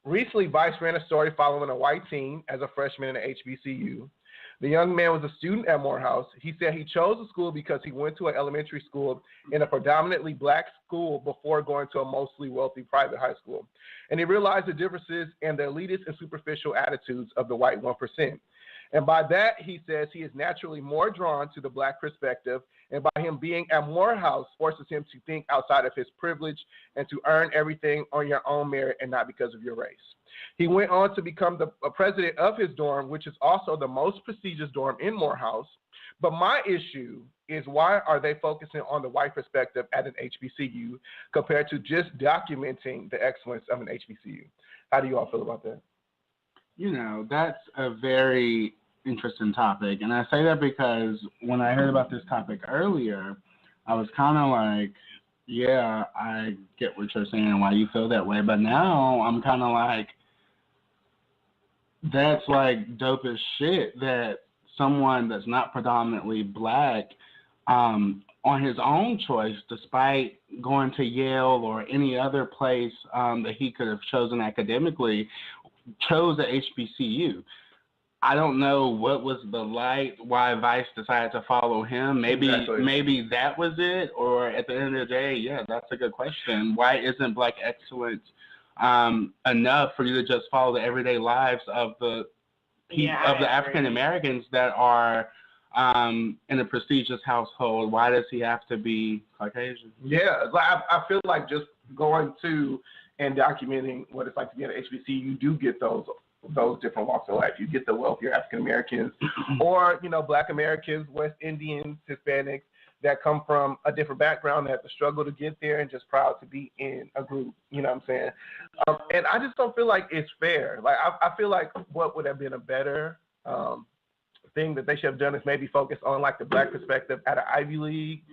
Recently, Vice ran a story following a white teen as a freshman in the HBCU. The young man was a student at Morehouse. He said he chose the school because he went to an elementary school in a predominantly black school before going to a mostly wealthy private high school. And he realized the differences in the elitist and superficial attitudes of the white 1%. And by that, he says he is naturally more drawn to the black perspective, and by him being at Morehouse forces him to think outside of his privilege and to earn everything on your own merit and not because of your race. He went on to become the president of his dorm, which is also the most prestigious dorm in Morehouse. But my issue is, why are they focusing on the white perspective at an HBCU compared to just documenting the excellence of an HBCU? How do you all feel about that? You know, that's a very interesting topic. And I say that because when I heard about this topic earlier, I was kind of like, yeah, I get what you're saying and why you feel that way. But now I'm kind of like, that's like dope as shit that someone that's not predominantly black, on his own choice, despite going to Yale or any other place that he could have chosen academically, chose a HBCU. I don't know what was the light, why Vice decided to follow him. Maybe that was it, or at the end of the day, yeah, that's a good question. Why isn't black excellence enough for you to just follow the everyday lives of the African Americans that are in a prestigious household? Why does he have to be Caucasian? Yeah, like I feel like just going to and documenting what it's like to be at an HBCU, you do get those different walks of life. You get the wealthier African Americans, or Black Americans, West Indians, Hispanics that come from a different background, that have to struggle to get there, and just proud to be in a group. You know what I'm saying? And I just don't feel like it's fair. Like I feel like what would have been a better thing that they should have done is maybe focus on like the black perspective at an Ivy League.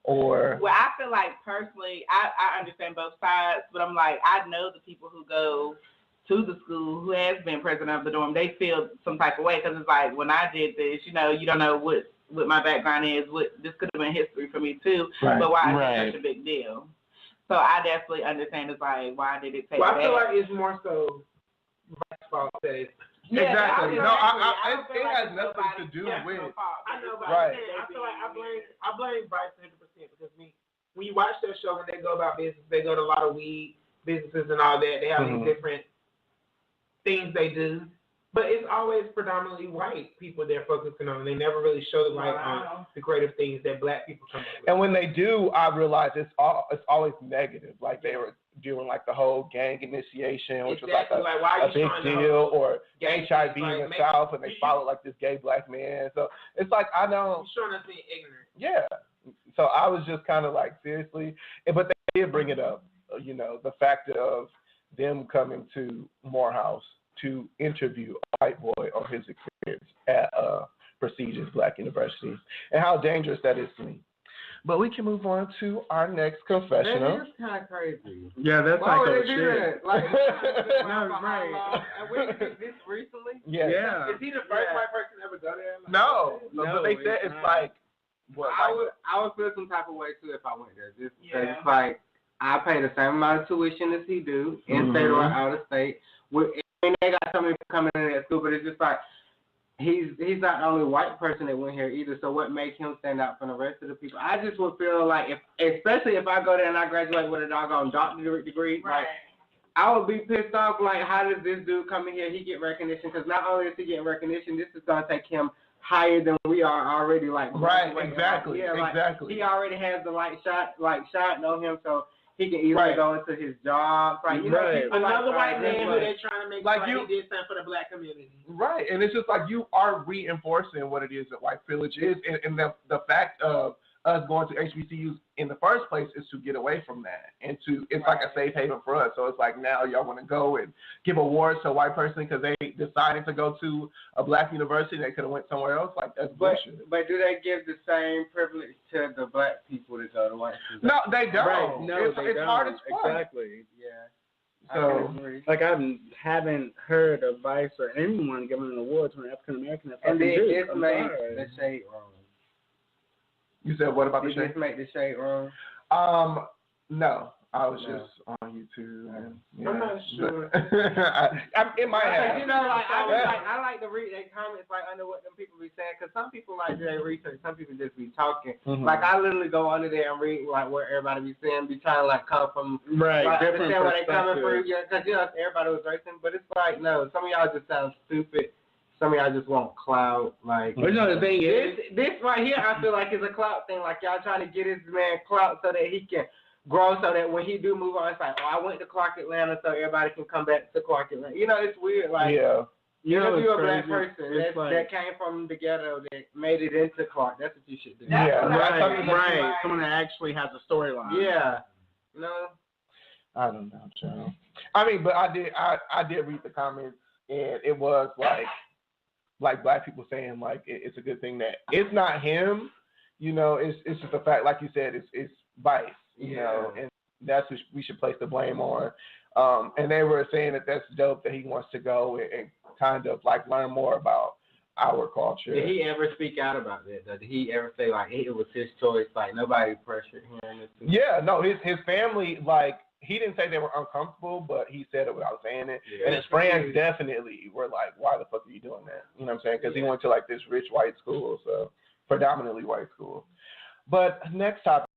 Well, I feel like personally, I understand both sides, but I'm like, I know the people who go to the school who has been president of the dorm, they feel some type of way, because it's like, when I did this, you don't know what my background is, this could have been history for me too, but why is it such a big deal? So I definitely understand, it's like, why did it take that? I feel like it's more so Vice's fault that it's exactly. No, it like has nothing to do with. I know, but right. I feel like I blame Vice 100% because when you watch their show, when they go about business, they go to a lot of weed businesses and all that. They have these different things they do, but it's always predominantly white people they're focusing on. They never really show the light on the creative things that black people come up with. And when they do, I realize it's always negative. Like they were doing like the whole gang initiation, which was like a big deal, or HIV in the South, and they followed like this gay black man. So it's like, I know. You're showing us being ignorant. Yeah. So I was just kind of like, seriously, but they did bring it up. The fact of them coming to Morehouse to interview a white boy on his experience at a prestigious black university, and how dangerous that is to me. But we can move on to our next confessional. That is kind of crazy. Yeah, that's Why like would a they do shit. that? Like, right. And we did this recently? Yeah. Is he the first white person to ever go there? No. But they said it's like, what? I would feel some type of way too if I went there. Just because it's like, I pay the same amount of tuition as he do, in state or out of state. And they got so many people coming into that school, but it's just like, he's not the only white person that went here either, so what makes him stand out from the rest of the people? I just would feel like, especially if I go there and I graduate with a doggone doctorate degree, like, I would be pissed off, like, how does this dude come in here, he get recognition? Because not only is he getting recognition, this is going to take him higher than we are already, like. Right, exactly, like, exactly. He already has the shot on him, so he can easily go into his job. Like, another white man who they're trying to make like he did something for the black community. Right, and it's just like you are reinforcing what it is that white privilege is, and the fact of us going to HBCUs in the first place is to get away from that, and it's like a safe haven for us. So it's like, now y'all want to go and give awards to a white person because they decided to go to a black university, they could have went somewhere else. Like, that's bullshit. But do they give the same privilege to the black people that go to white schools? No, they don't. Right. No, it's don't. Hard as fuck. Exactly. Yeah. So, like, I haven't heard of Vice or anyone giving an award to an African American. And this made the shade wrong. You said what about the shade? Did this make the shade wrong? No. I was just on YouTube. And, I'm not sure. It might have. You know, like I like to read their comments like under what them people be saying, because some people like do their research, some people just be talking. Mm-hmm. Like I literally go under there and read like what everybody be saying, be trying to like come from Right, like, different understand where they coming perspectives. from. Yeah, because you know everybody was racing, but it's like no, some of y'all just sound stupid. Some of y'all just want clout. Like, But you know the thing is, this right here, I feel like is a clout thing. Like y'all trying to get this man clout so that he can grow, so that when he do move on, it's like, oh, I went to Clark Atlanta, so everybody can come back to Clark Atlanta. You know, it's weird. Like, you know, if you're a black person that came from the ghetto that made it into Clark, that's what you should do. right. Someone that actually has a storyline. Yeah. No. I don't know, Joe. I mean, but I did read the comments, and it was like black people saying like it's a good thing that it's not him. You know, it's just the fact, like you said, it's vice. You know, and that's what we should place the blame on. And they were saying that that's dope that he wants to go and kind of like learn more about our culture. Did he ever speak out about that? Did he ever say like it was his choice? Like nobody pressured him? Yeah, no, his family, like he didn't say they were uncomfortable, but he said it without saying it. Yeah, and his friends definitely were like, why the fuck are you doing that? You know what I'm saying? Because he went to like this rich white school, so predominantly white school. But next topic.